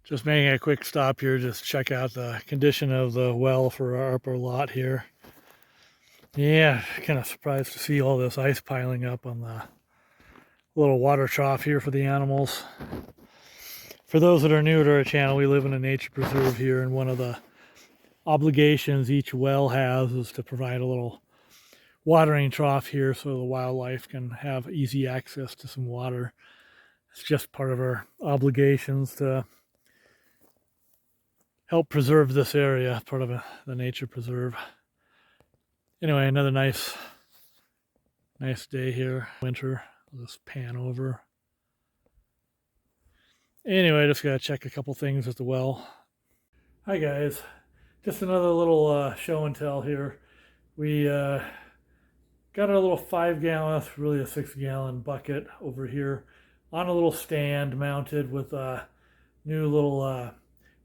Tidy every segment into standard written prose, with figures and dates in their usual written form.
Just making a quick stop here, just check out the condition of the well for our upper lot here. Yeah, kind of surprised to see all this ice piling up on the little water trough here for the animals. For those that are new to our channel, we live in a nature preserve here, and one of the obligations each well has is to provide a little watering trough here so the wildlife can have easy access to some water. It's just part of our obligations to help preserve this area, part of the nature preserve. Anyway, another nice day here. Winter. I'll just pan over. Anyway, just gotta check a couple things at the well. Hi guys, just another little show and tell here. We got our little 5-gallon, really a 6-gallon bucket over here on a little stand mounted with a new little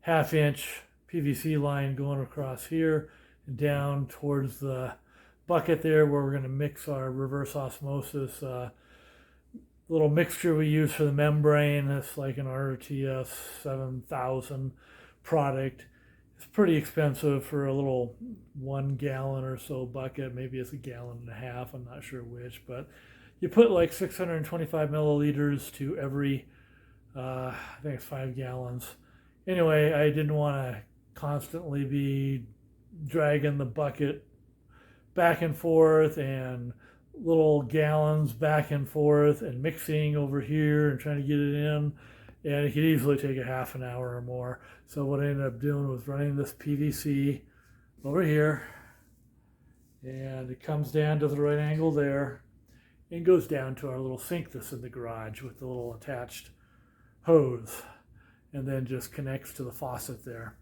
half-inch PVC line going across here and down towards the bucket there where we're going to mix our reverse osmosis little mixture we use for the membrane. It's like an RTS 7000 product. It's pretty expensive for a little 1 gallon or so bucket. Maybe it's 1.5 gallons. I'm not sure which, but you put like 625 milliliters to every, I think it's 5 gallons. Anyway, I didn't want to constantly be dragging the bucket back and forth and little gallons back and forth and mixing over here and trying to get it in, and it could easily take a half an hour or more. So what I ended up doing was running this PVC over here, and it comes down to the right angle there and goes down to our little sink that's in the garage with the little attached hose, and then just connects to the faucet there.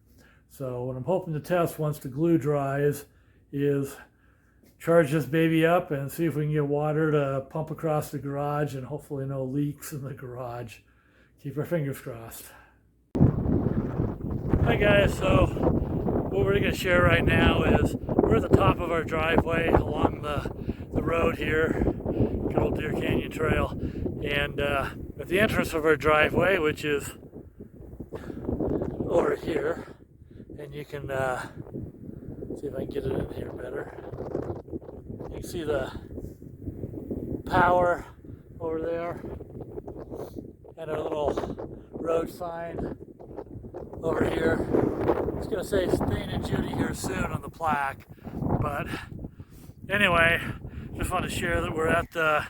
So what I'm hoping to test once the glue dries is charge this baby up and see if we can get water to pump across the garage, and hopefully no leaks in the garage. Keep our fingers crossed. Hi guys, so what we're going to share right now is we're at the top of our driveway along the road here, good old Deer Canyon Trail, and at the entrance of our driveway, which is over here, and you can see if I can get it in here better. You can see the power over there and our little road sign over here. It's going to say Spain and Judy here soon on the plaque, but anyway, just want to share that we're at the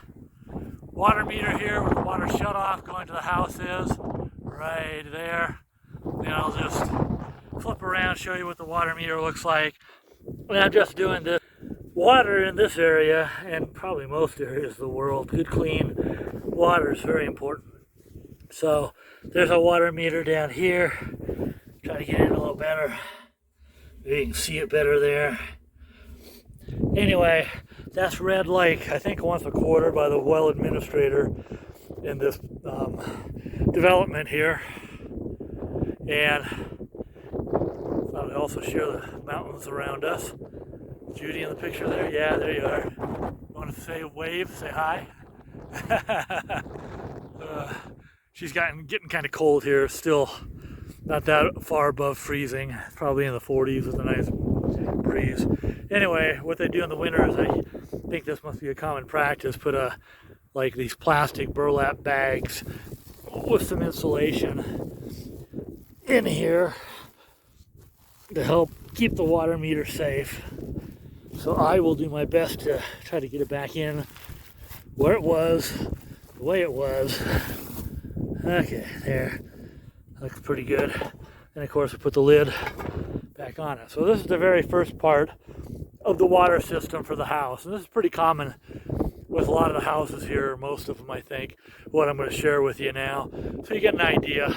water meter here where the water shut off going to the house is, right there. And I'll just flip around, show you what the water meter looks like. And I'm just doing this. Water in this area, and probably most areas of the world, good clean water is very important. So there's a water meter down here. Try to get in a little better. Maybe you can see it better there. Anyway, that's red like I think once a quarter by the well administrator in this development here. And thought I'd also share the mountains around us. Judy in the picture there? Yeah, there you are. Want to say wave, say hi? She's getting kind of cold here, still not that far above freezing, probably in the 40s with a nice breeze. Anyway, what they do in the winter is, I think this must be a common practice, put like these plastic burlap bags with some insulation in here to help keep the water meter safe. So I will do my best to try to get it back in where it was, the way it was. Okay, there. Looks pretty good. And of course, we put the lid back on it. So this is the very first part of the water system for the house. And this is pretty common with a lot of the houses here, most of them, I think, what I'm going to share with you now. So you get an idea.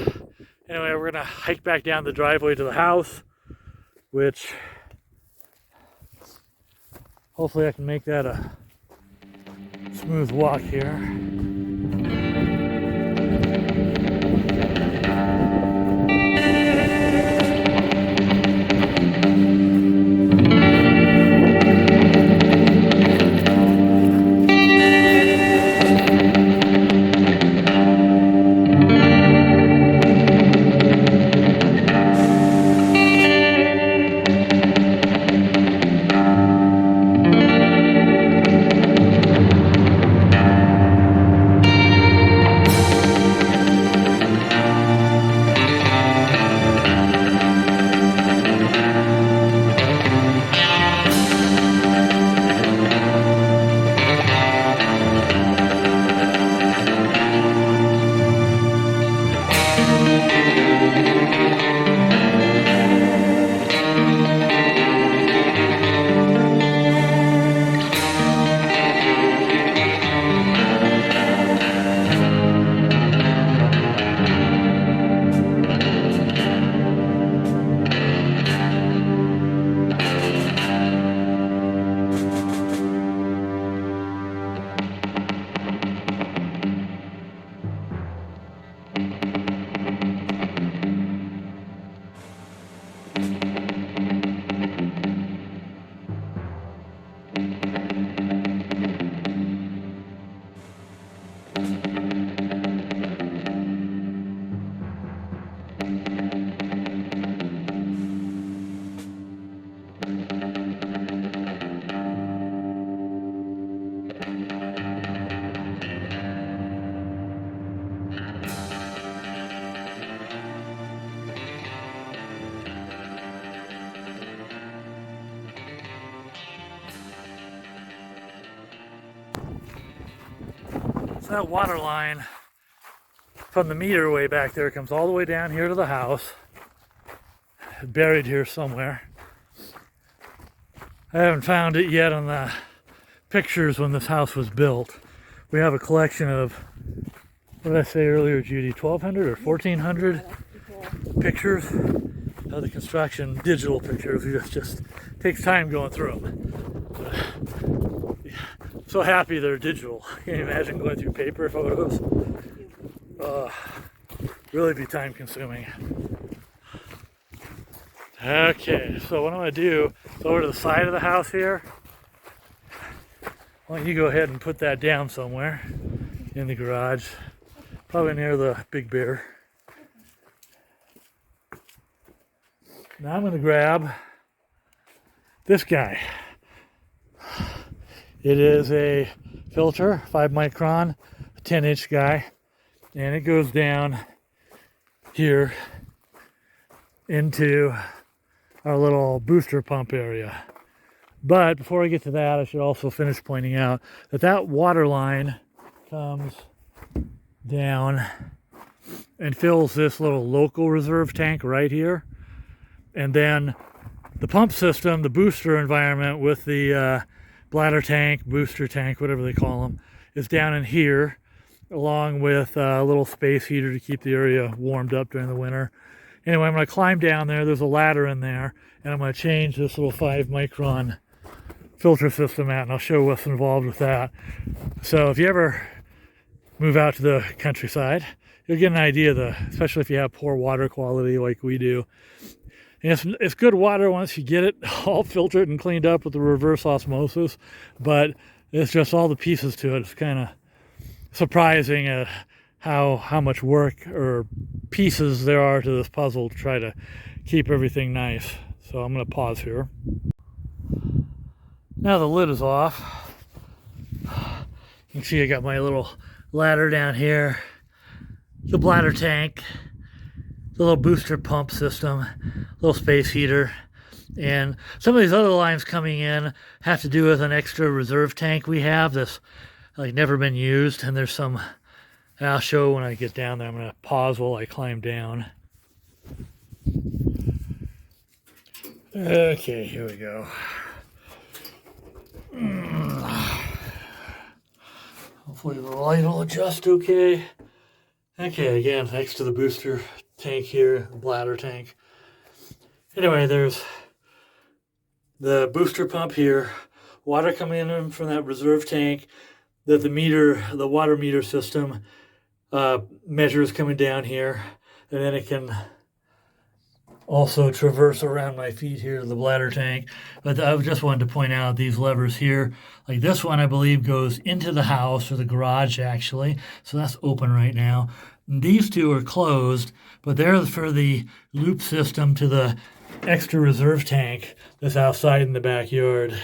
Anyway, we're going to hike back down the driveway to the house, which hopefully I can make that a smooth walk here. So that water line from the meter way back there comes all the way down here to the house, buried here somewhere. I haven't found it yet on the pictures when this house was built. We have a collection of, what did I say earlier, Judy, 1,200 or 1,400 pictures of the construction, digital pictures. It just takes time going through them. So happy they're digital. Can you imagine going through paper photos? Really be time consuming. Okay, so what I'm going to do is over to the side of the house here. Why don't you go ahead and put that down somewhere in the garage, probably near the big bear. Now I'm going to grab this guy. It is a filter, 5 micron, a 10-inch guy, and it goes down here into our little booster pump area. But before I get to that, I should also finish pointing out that that water line comes down and fills this little local reserve tank right here. And then the pump system, the booster environment with the bladder tank, booster tank, whatever they call them, is down in here, along with a little space heater to keep the area warmed up during the winter. Anyway, I'm going to climb down there. There's a ladder in there, and I'm going to change this little 5 micron filter system out, and I'll show what's involved with that. So if you ever move out to the countryside, you'll get an idea of especially if you have poor water quality like we do. And it's good water once you get it all filtered and cleaned up with the reverse osmosis, but it's just all the pieces to it. It's kind of surprising how much work or pieces there are to this puzzle to try to keep everything nice. So I'm going to pause here. Now the lid is off. You can see I got my little ladder down here, the bladder tank, the little booster pump system, little space heater, and some of these other lines coming in have to do with an extra reserve tank we have that's like never been used, and there's some, and I'll show when I get down there. I'm going to pause while I climb down. Okay, here we go. Hopefully the light will adjust okay. Okay, again, next to the booster tank here, bladder tank. Anyway, there's the booster pump here, water coming in from that reserve tank that the water meter system measures coming down here, and then it can also traverse around my feet here to the bladder tank. But I just wanted to point out these levers here, like this one I believe goes into the house, or the garage actually, so that's open right now. And these two are closed, but they're for the loop system to the extra reserve tank that's outside in the backyard.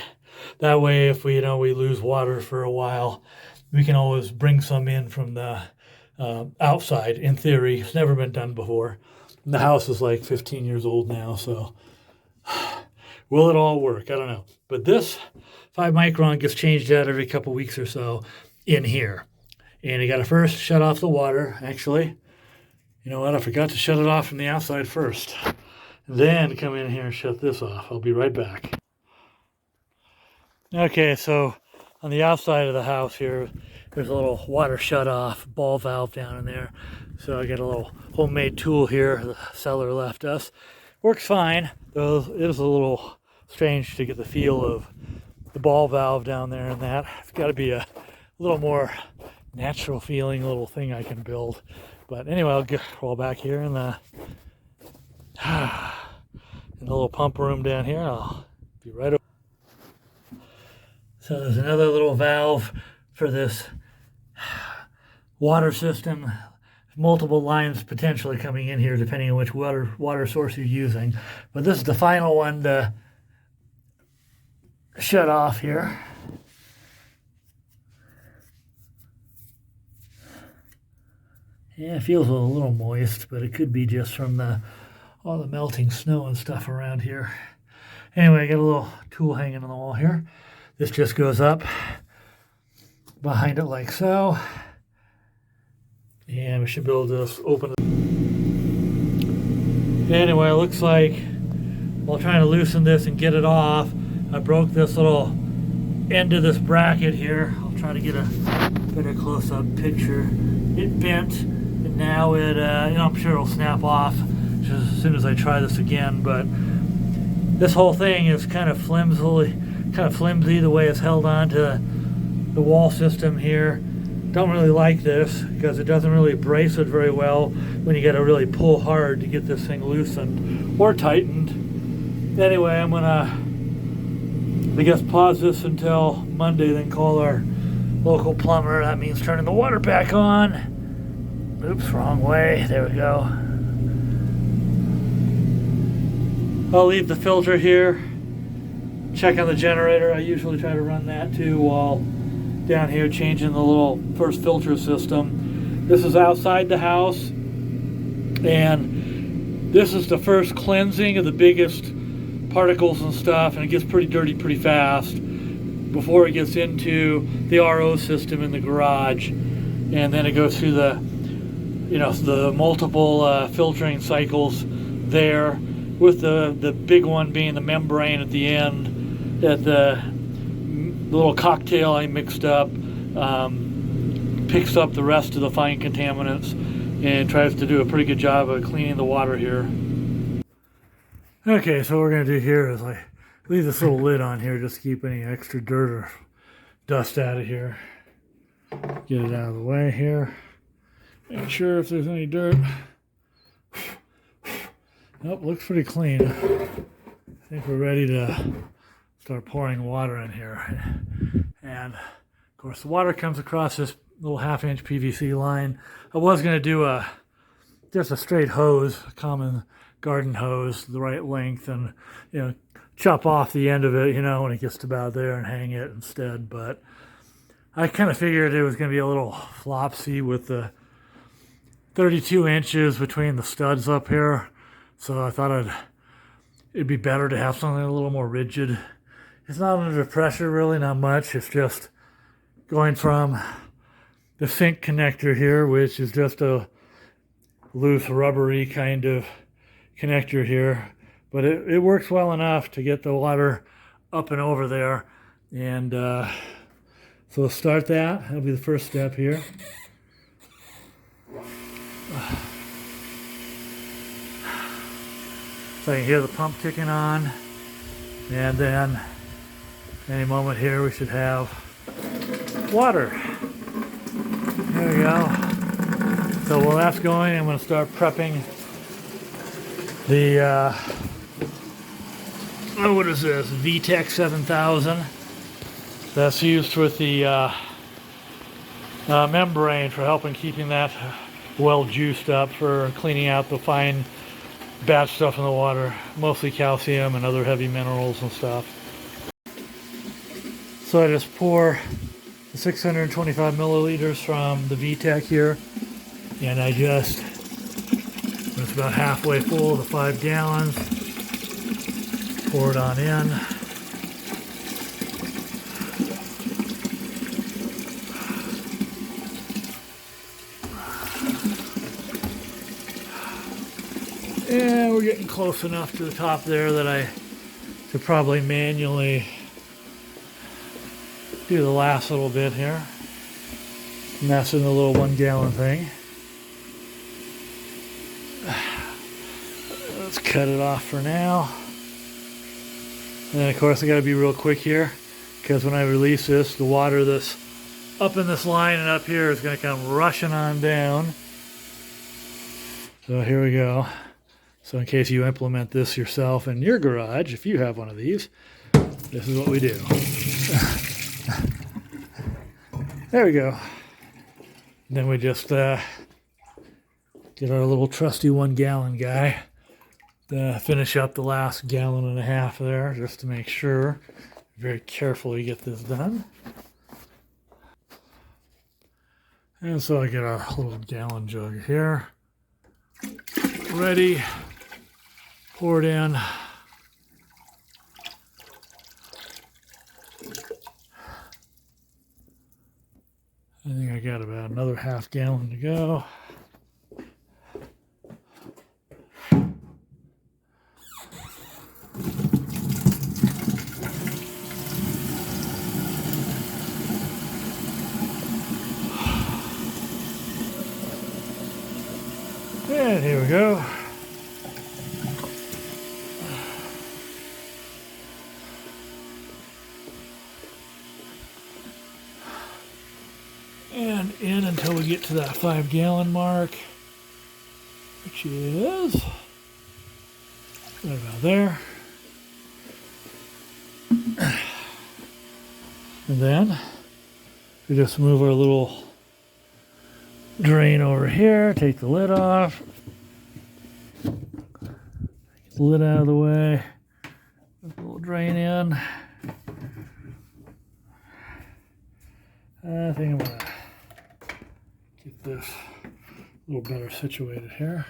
That way, if we lose water for a while, we can always bring some in from the outside. In theory, it's never been done before. And the house is like 15 years old now, so will it all work? I don't know. But this 5 micron gets changed out every couple weeks or so in here. And you got to first shut off the water, actually. You know what? I forgot to shut it off from the outside first. Then come in here and shut this off. I'll be right back. Okay, so on the outside of the house here, there's a little water shut-off ball valve down in there. So I got a little homemade tool here the seller left us. Works fine, though it is a little strange to get the feel of the ball valve down there and that. It's got to be a little more natural feeling little thing I can build. But anyway, I'll roll back here in the little pump room down here. I'll be right over. So there's another little valve for this water system. Multiple lines potentially coming in here depending on which water source you're using. But this is the final one to shut off here. Yeah, it feels a little moist, but it could be just from all the melting snow and stuff around here. Anyway, I got a little tool hanging on the wall here. This just goes up behind it like so. And we should be able to just open it. Anyway, it looks like while trying to loosen this and get it off, I broke this little end of this bracket here. I'll try to get a better close-up picture. It bent, and now it, I'm sure it'll snap off just as soon as I try this again. But this whole thing is kind of flimsy the way it's held on to the wall system here. Don't really like this because it doesn't really brace it very well when you got to really pull hard to get this thing loosened or tightened. Anyway, I'm gonna, I guess, pause this until Monday, then call our local plumber. That means turning the water back on. Oops, wrong way. There we go. I'll leave the filter here. Check on the generator. I usually try to run that too while down here changing the little first filter system. This is outside the house, and this is the first cleansing of the biggest particles and stuff, and it gets pretty dirty pretty fast before it gets into the RO system in the garage, and then it goes through the the multiple filtering cycles there, with the big one being the membrane at the end that the little cocktail I mixed up picks up the rest of the fine contaminants and tries to do a pretty good job of cleaning the water here. Okay, so what we're going to do here is I leave this little lid on here just to keep any extra dirt or dust out of here. Get it out of the way here. Make sure if there's any dirt. Nope, looks pretty clean. I think we're ready to start pouring water in here. And of course the water comes across this little 1/2-inch PVC line. I was going to do just a straight hose, a common garden hose, the right length, and chop off the end of it when it gets to about there and hang it instead. But I kind of figured it was going to be a little flopsy with the 32 inches between the studs up here, so I thought it'd be better to have something a little more rigid. It's not under pressure, really, not much. It's just going from the sink connector here, which is just a loose, rubbery kind of connector here. But it works well enough to get the water up and over there. And so we'll start that. That'll be the first step here. So you can hear the pump kicking on. And then any moment here we should have water. There we go. So while that's going, I'm going to start prepping the what is this? VTech 7000. That's used with the membrane for helping keeping that well juiced up for cleaning out the fine bad stuff in the water, mostly calcium and other heavy minerals and stuff. So I just pour the 625 milliliters from the VTech here, and I just, it's about halfway full of the 5 gallons, pour it on in. And we're getting close enough to the top there that I could probably manually do the last little bit here. Mess in the little 1 gallon thing. Let's cut it off for now. And then of course I gotta be real quick here, because when I release this, the water that's up in this line and up here is gonna come rushing on down. So here we go. So in case you implement this yourself in your garage, if you have one of these, this is what we do. There we go. Then we just get our little trusty 1 gallon guy to finish up the last 1.5 gallons there, just to make sure. Very carefully get this done. And so I get our little gallon jug here. Ready. Pour it in. I think I got about another 1/2 gallon to go. And here we go. And in until we get to that 5 gallon mark, which is right about there. And then we just move our little drain over here, take the lid off, get the lid out of the way, put the little drain in. I think I'm gonna get this a little better situated here.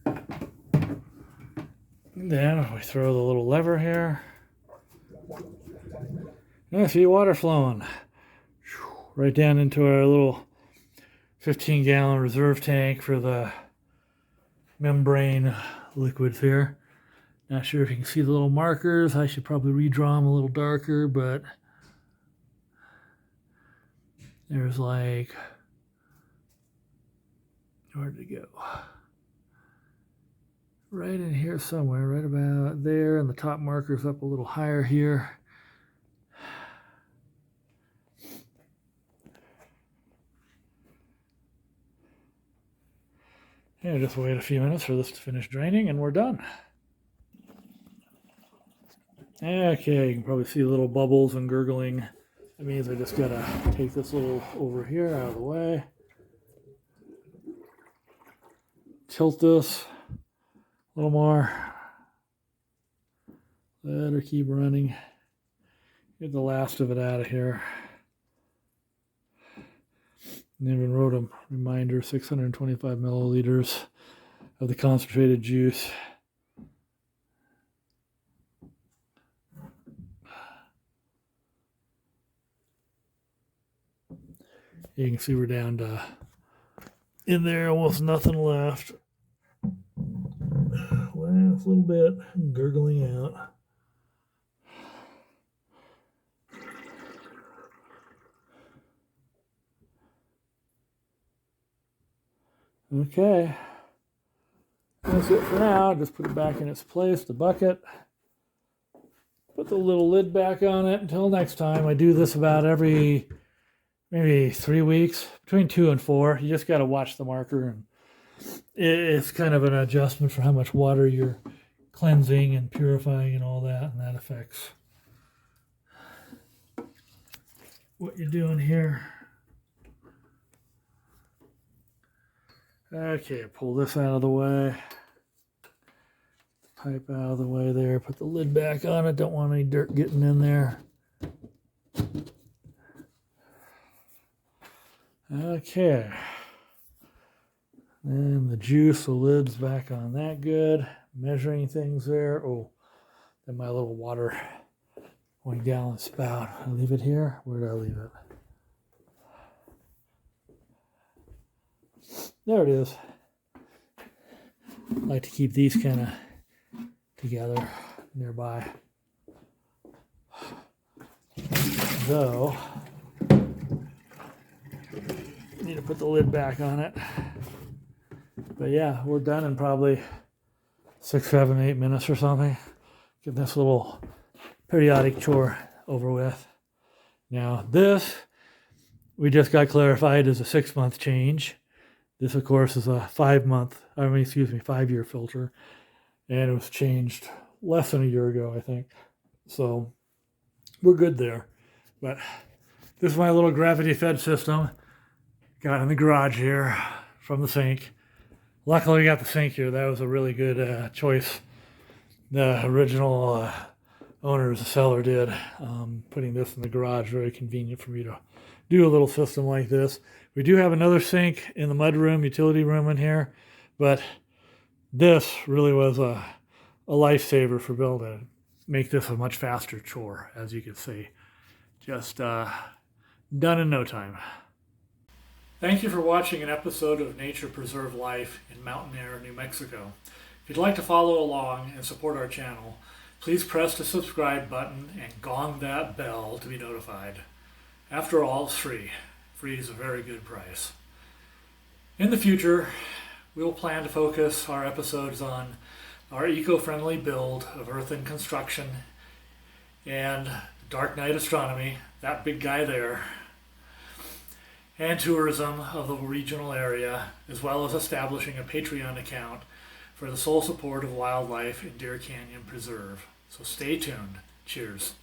And then we throw the little lever here. And I see water flowing right down into our little 15 gallon reserve tank for the membrane liquids here. Not sure if you can see the little markers. I should probably redraw them a little darker, but there's like, where'd it go? Right in here somewhere, right about there, and the top marker's up a little higher here. Yeah, just wait a few minutes for this to finish draining and we're done. Okay, you can probably see little bubbles and gurgling. That means I just gotta take this little over here out of the way. Tilt this a little more. Let her keep running. Get the last of it out of here. And even wrote a reminder, 625 milliliters of the concentrated juice. You can see we're down to, in there, almost nothing left. Last little bit, gurgling out. Okay, that's it for now. Just put it back in its place, the bucket. Put the little lid back on it until next time. I do this about every maybe 3 weeks, between 2 and 4. You just got to watch the marker, and it's kind of an adjustment for how much water you're cleansing and purifying and all that, and that affects what you're doing here. Okay, pull this out of the way. Pipe out of the way there. Put the lid back on it. Don't want any dirt getting in there. Okay. And the juice, the lid's back on that good. Measuring things there. Oh, then my little water 1 gallon spout. I leave it here. Where did I leave it? There it is. I like to keep these kind of together nearby. Though, need to put the lid back on it. But yeah, we're done in probably 6, 7, 8 minutes or something. Get this little periodic chore over with. Now this, we just got clarified as a 6-month change. This, of course, is a 5-year filter. And it was changed less than a year ago, I think. So we're good there. But this is my little gravity fed system. Got in the garage here from the sink. Luckily, we got the sink here. That was a really good choice. The original owners, the seller, did. Putting this in the garage, very convenient for me to do a little system like this. We do have another sink in the mudroom, utility room in here, but this really was a lifesaver for Bill to make this a much faster chore, as you can see. Just done in no time. Thank you for watching an episode of Nature Preserve Life in Mountain Air, New Mexico. If you'd like to follow along and support our channel, please press the subscribe button and gong that bell to be notified. After all, it's free. Free is a very good price. In the future, we will plan to focus our episodes on our eco-friendly build of earthen construction and dark night astronomy, that big guy there, and tourism of the regional area, as well as establishing a Patreon account for the sole support of wildlife in Deer Canyon Preserve. So stay tuned. Cheers.